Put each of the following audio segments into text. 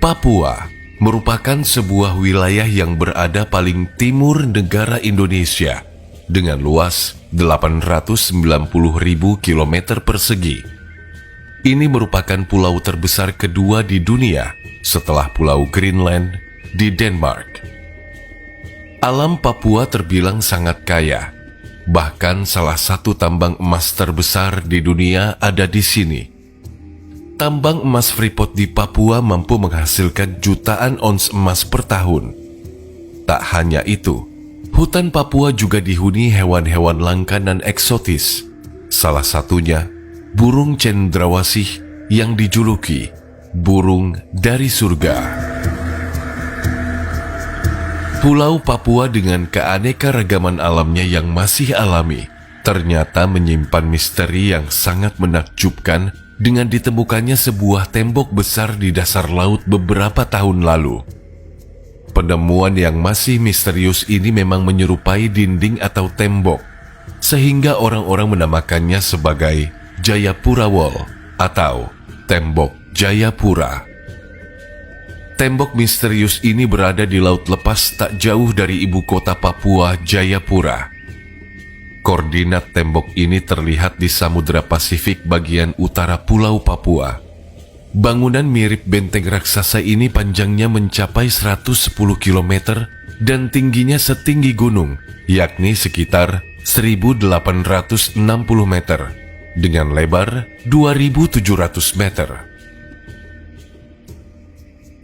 Papua merupakan sebuah wilayah yang berada paling timur negara Indonesia dengan luas 890.000 km persegi. Ini merupakan pulau terbesar kedua di dunia setelah Pulau Greenland di Denmark. Alam Papua terbilang sangat kaya. Bahkan salah satu tambang emas terbesar di dunia ada di sini. Tambang emas Freeport di Papua mampu menghasilkan jutaan ons emas per tahun. Tak hanya itu, hutan Papua juga dihuni hewan-hewan langka dan eksotis. Salah satunya, burung cendrawasih yang dijuluki burung dari surga. Pulau Papua dengan keanekaragaman alamnya yang masih alami, ternyata menyimpan misteri yang sangat menakjubkan dengan ditemukannya sebuah tembok besar di dasar laut beberapa tahun lalu. Penemuan yang masih misterius ini memang menyerupai dinding atau tembok, sehingga orang-orang menamakannya sebagai Jayapura Wall atau Tembok Jayapura. Tembok misterius ini berada di laut lepas tak jauh dari ibu kota Papua, Jayapura. Koordinat tembok ini terlihat di Samudra Pasifik bagian utara Pulau Papua. Bangunan mirip benteng raksasa ini panjangnya mencapai 110 km dan tingginya setinggi gunung, yakni sekitar 1.860 meter, dengan lebar 2.700 meter.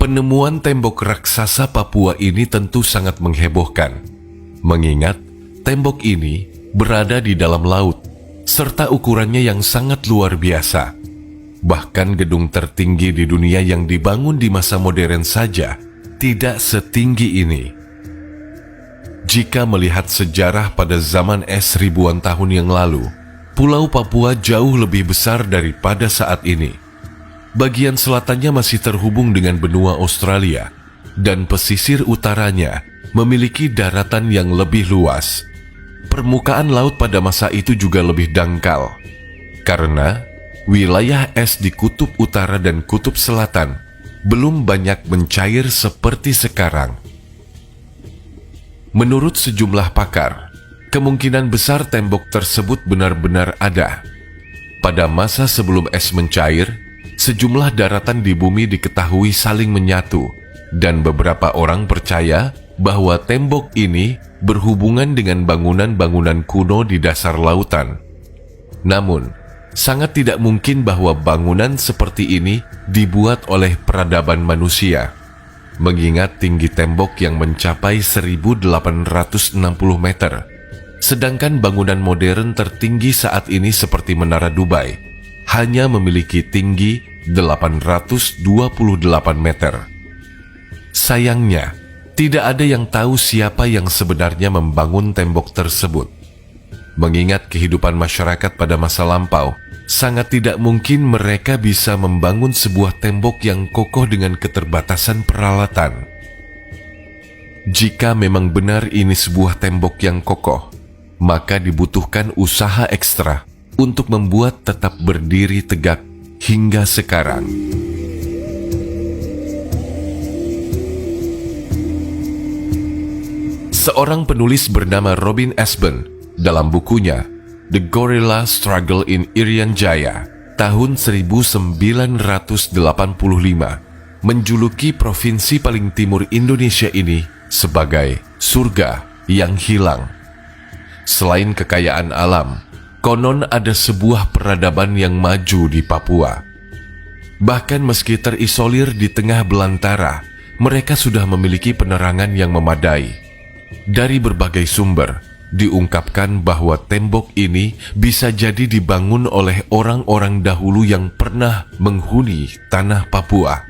Penemuan tembok raksasa Papua ini tentu sangat menghebohkan, mengingat tembok ini berada di dalam laut, serta ukurannya yang sangat luar biasa. Bahkan gedung tertinggi di dunia yang dibangun di masa modern saja tidak setinggi ini. Jika melihat sejarah pada zaman es ribuan tahun yang lalu, Pulau Papua jauh lebih besar daripada saat ini. Bagian selatannya masih terhubung dengan benua Australia, dan pesisir utaranya memiliki daratan yang lebih luas. Permukaan laut pada masa itu juga lebih dangkal, karena wilayah es di kutub utara dan kutub selatan belum banyak mencair seperti sekarang. Menurut sejumlah pakar, kemungkinan besar tembok tersebut benar-benar ada. Pada masa sebelum es mencair, sejumlah daratan di bumi diketahui saling menyatu, dan beberapa orang percaya bahwa tembok ini berhubungan dengan bangunan-bangunan kuno di dasar lautan. Namun, sangat tidak mungkin bahwa bangunan seperti ini dibuat oleh peradaban manusia, mengingat tinggi tembok yang mencapai 1.860 meter, sedangkan bangunan modern tertinggi saat ini seperti Menara Dubai hanya memiliki tinggi 828 meter. Sayangnya, tidak ada yang tahu siapa yang sebenarnya membangun tembok tersebut. Mengingat kehidupan masyarakat pada masa lampau, sangat tidak mungkin mereka bisa membangun sebuah tembok yang kokoh dengan keterbatasan peralatan. Jika memang benar ini sebuah tembok yang kokoh, maka dibutuhkan usaha ekstra untuk membuat tetap berdiri tegak hingga sekarang. Seorang penulis bernama Robin Ashburn dalam bukunya The Gorilla Struggle in Irian Jaya tahun 1985 menjuluki provinsi paling timur Indonesia ini sebagai surga yang hilang. Selain kekayaan alam, konon ada sebuah peradaban yang maju di Papua. Bahkan meski terisolir di tengah belantara, mereka sudah memiliki penerangan yang memadai. Dari berbagai sumber, diungkapkan bahwa tembok ini bisa jadi dibangun oleh orang-orang dahulu yang pernah menghuni tanah Papua.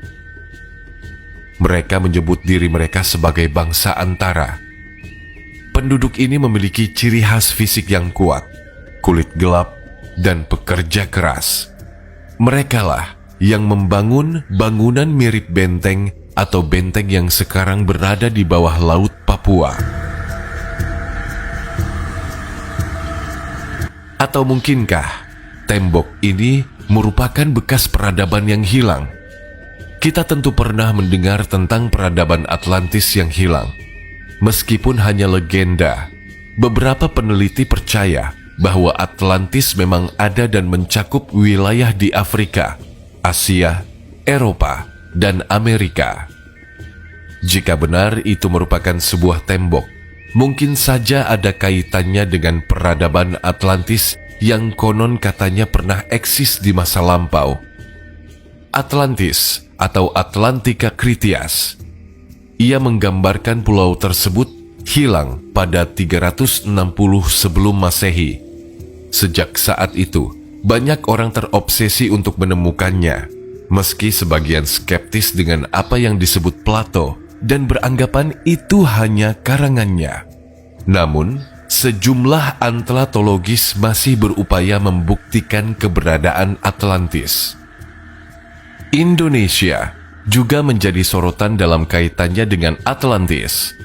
Mereka menyebut diri mereka sebagai bangsa antara. Penduduk ini memiliki ciri khas fisik yang kuat, kulit gelap, dan pekerja keras. Merekalah yang membangun bangunan mirip benteng atau benteng yang sekarang berada di bawah laut Papua. Atau mungkinkah tembok ini merupakan bekas peradaban yang hilang? Kita tentu pernah mendengar tentang peradaban Atlantis yang hilang. Meskipun hanya legenda, beberapa peneliti percaya bahwa Atlantis memang ada dan mencakup wilayah di Afrika, Asia, Eropa, dan Amerika. Jika benar itu merupakan sebuah tembok, mungkin saja ada kaitannya dengan peradaban Atlantis yang konon katanya pernah eksis di masa lampau. Atlantis atau Atlantika Critias. Ia menggambarkan pulau tersebut hilang pada 360 sebelum Masehi. Sejak saat itu, banyak orang terobsesi untuk menemukannya, meski sebagian skeptis dengan apa yang disebut Plato dan beranggapan itu hanya karangannya. Namun, sejumlah antlatologis masih berupaya membuktikan keberadaan Atlantis. Indonesia juga menjadi sorotan dalam kaitannya dengan Atlantis.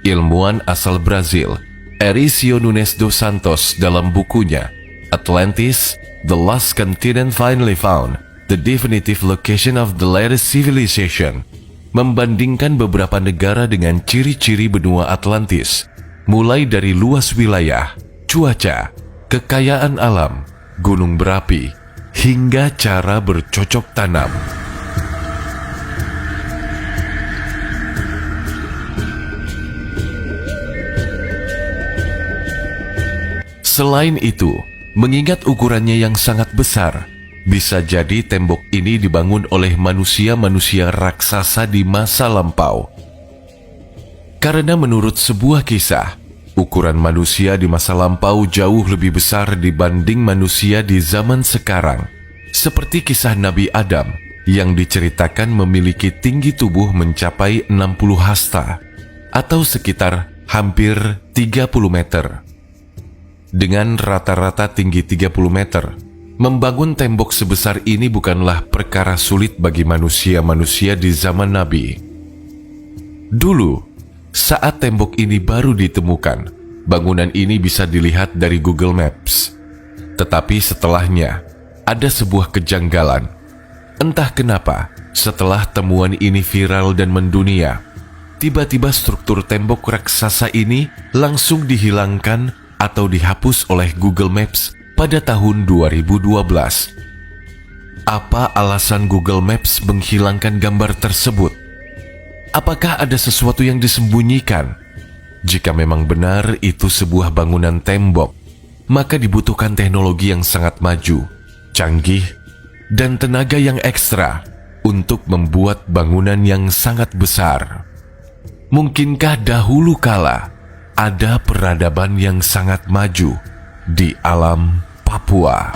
Ilmuwan asal Brazil, Ericio Nunes dos Santos dalam bukunya Atlantis, The Lost Continent Finally Found, The Definitive Location of the Latest Civilization, membandingkan beberapa negara dengan ciri-ciri benua Atlantis, mulai dari luas wilayah, cuaca, kekayaan alam, gunung berapi, hingga cara bercocok tanam. Selain itu, mengingat ukurannya yang sangat besar, bisa jadi tembok ini dibangun oleh manusia-manusia raksasa di masa lampau. Karena menurut sebuah kisah, ukuran manusia di masa lampau jauh lebih besar dibanding manusia di zaman sekarang. Seperti kisah Nabi Adam yang diceritakan memiliki tinggi tubuh mencapai 60 hasta atau sekitar hampir 30 meter. Dengan rata-rata tinggi 30 meter, membangun tembok sebesar ini bukanlah perkara sulit bagi manusia-manusia di zaman Nabi. Dulu, saat tembok ini baru ditemukan, bangunan ini bisa dilihat dari Google Maps. Tetapi setelahnya, ada sebuah kejanggalan. Entah kenapa, setelah temuan ini viral dan mendunia, tiba-tiba struktur tembok raksasa ini langsung dihilangkan atau dihapus oleh Google Maps pada tahun 2012. Apa alasan Google Maps menghilangkan gambar tersebut? Apakah ada sesuatu yang disembunyikan? Jika memang benar itu sebuah bangunan tembok, maka dibutuhkan teknologi yang sangat maju, canggih, dan tenaga yang ekstra untuk membuat bangunan yang sangat besar. Mungkinkah dahulu kala ada peradaban yang sangat maju di alam Papua?